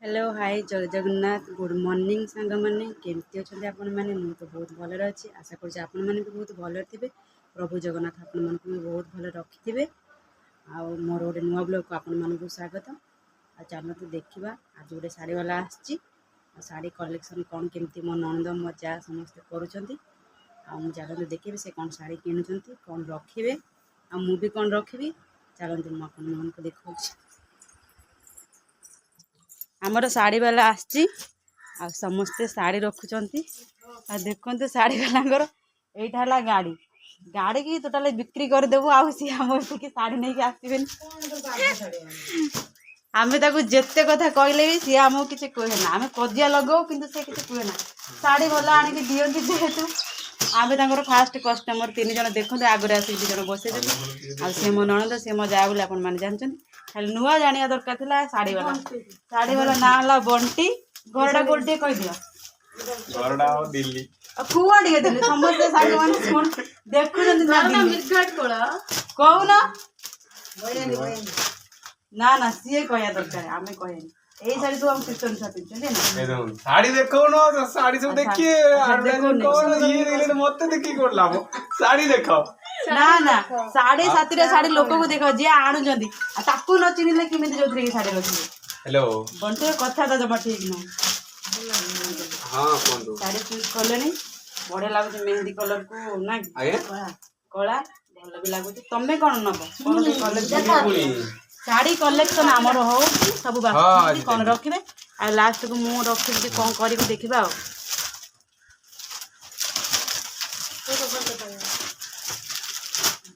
Hello hi जय Jagannath good morning सांग मैंने केमती अच्छा आपण मैंने मुझे तो बहुत भलରେ अच्छी आशा कर आपण मैंने भी बहुत भलରେ थे प्रभु जगन्नाथ आपण मन भी बहुत भल रखि थे आ मोर गोटे नुआ ब्लॉग को आपण मानक स्वागत आ चलते देखा आज गोटे शाढ़ी वाला आसी शाढ़ी कलेक्शन कौन केमती मो ननद मो जा समस्ते करुँच चलते देखिए से कौन शाढ़ी किणुंट कौन रखिए आ मुझे कौन रखी चलते मुझे देखा आमर शाढ़ी वाला आसी आ समस्ते शाढ़ी रखुंट आ देखते शाढ़ी वाला यहाँ गाड़ी गाड़ी की टोटाल बिक्री करदेबू आ सी आम शाढ़ी नहीं आसबे आम जिते कथा कहले भी सी आमको किसी कहे ना आम कजिया लगाऊ कि सी किसी कहे ना शाढ़ी भला आणिक दिखती जेहेतु आम फास्ट कस्टमर 3 जन देखते आगे आसिक 2 जन बसई सी मो ननद सी मो जा बोली आप जानते खाली नुआ जाना दरकार था शाढ़ी वाला ना है बंटी घरटा गोटे कह दियो दिल्ली कुआ टे दिल्ली समस्त शाढ़ी मान देखुन कहून ना ना सी कह दरकार आम कहे यही शाढ़ी सब हम कीर्तन छापी साड़ी देखो ना साड़ी सब देखिए ये मत देखिए कोन लाभ साड़ी देखो ना ना साढ़े सातटा शाढ़ी लोक को देख जी आणुंट ताकू न चिन्हले किमिति जो शाढ़ी रखिए हेलो बंटी कथा तो जमा ठीक ना हां कोन शाढ़ी चूज करलेनी बड़े लागु मेहंदी कलर को ना कला भल भी लागु तमे कोन नबो कोन कलेक्शन शाढ़ी कलेक्शन आमर हो सब बात कौन रखिए आ लास्ट को मु रखी कौन करी देखा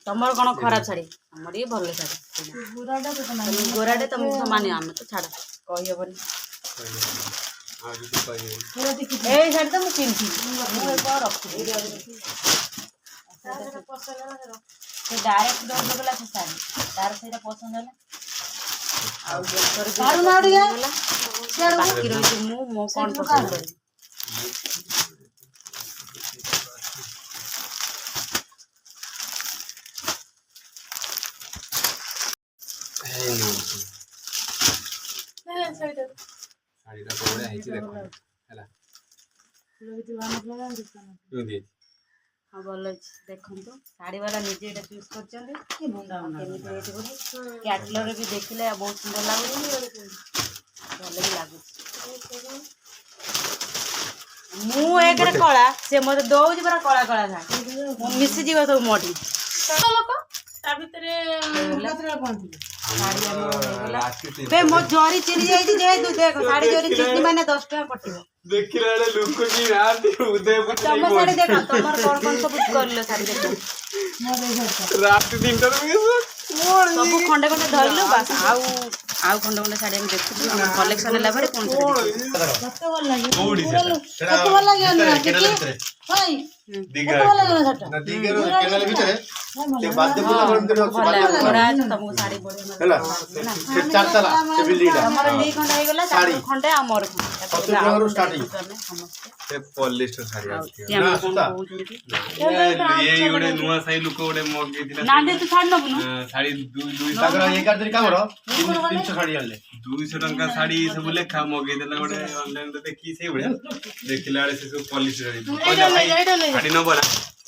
तमर कौन खराब शाढ़ी आमर ये भल शाढ़ी गोराटे तुमको माने आम तो छाड़ कही हेनी ए शाढ़ी तो मुझे डायरेक्ट दौड़ से शाढ़ी तार से पसंद है बाकी रही मो कौन पसंद करी हाँ भल देखो शाढ़ी वाला निजे चूज कर कैटलर भी देखले बहुत सुंदर लगुच भल भी लगुच मुझे कला से मत दौर पूरा कला कला था मिसीज सब मोटी मो जरी चिनी जाइए जेहेतु देख शाढ़ी जरी चिनी मैंने 10 टका पटिबो देखिला लोक की रात उदयपुर तुम शाढ़ी देखो तुम कौन कौन सब करलो शाढ़ी देखो रात 3 टा सब खंडे खंडे धरलु बस आउ खंडे खंडे शाढ़ी हम देखु कलेक्शन होला बरे कोन कते भल लागे कते भल लागे ना के हाय दीघा ना दीघा केनाल भीतर ते बाद्य पूजा करन तुमको शाढ़ी बढ़िया हैला से चार तला से बिल्डिंग हमर 2 घंटा हो गेला 4 घंटे हमर खंडे स्टार्टिंग से पॉलिस्टर शाढ़ी आछि ना सुता ये गोटे नुआ साई लुक गोटे मग दिला ना दे तू छाड़ नबु शाढ़ी 2 तागर 11 दिन कामरो 300 शाढ़ी आले 200 टंका शाढ़ी सब लेखा मगे देला गोटे ऑनलाइन रे देखि से बढिया देखिला से सब पॉलिस्टर शाढ़ी न बना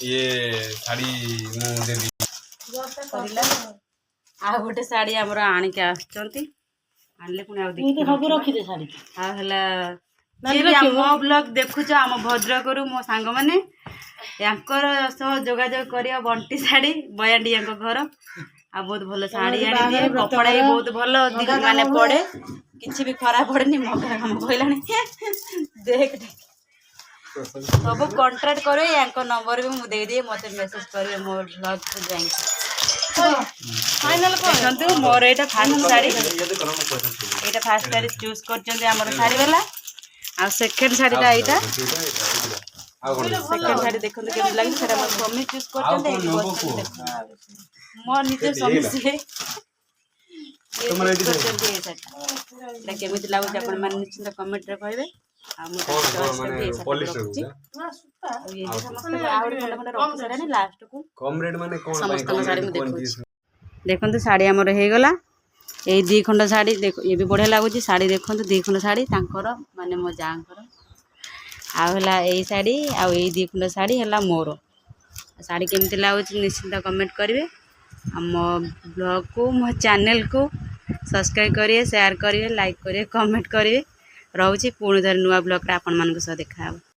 ये शाढ़ी मु देबी आ गोटे शाढ़ी हमर आनी के आछंती आनले पुनी आ देखि सब रखी दे शाढ़ी आ हला मो ब्लॉग देखुच आम भद्रक मो सांग मैंने यांकर सह जोगाजोग करिया बंटी शाढ़ी बयांडी या घर आ बहुत भल शाढ़ी आनी दिए कपड़ा भी बहुत भल माने पड़े किसी भी खराब पड़ेनी मगर काम कहला देख सब कॉन्ट्रैक्ट करो या नंबर भी मुझे दिए मत मेसेज करेंगे मो ब्लॉग को जाए फाइनल देखते मोर यहाँ फास्ट शाढ़ी यहाँ फास्ट शाढ़ी चूज कर शाढ़ी वाला आ सेकेंड शाढ़ीटा यहाँ सेकेंड शाढ़ी देखते केमती लगे से मोर स्वामी चूज कर मो निज स्वामी से केमती लगुच आप निश्चिंत कमेंट कहे देखो शाढ़ी आमर हो गला ये 2 खंड शाढ़ी देख ये भी बढ़िया लगुच शाढ़ी देखो 2 खंड शाढ़ी तांकर माने मो जाकर आला यही शाढ़ी आउ 2 खंड शाढ़ी है मोर शाढ़ी केमती लगुच निश्चिंत कमेंट करेंगे मो ब्लॉग को मो चैनल को सब्सक्राइब करिए शेयर करिए लाइक करिए कमेंट करिए रोचे पुणी थे नुआ ब्लॉग आपण मान देखा।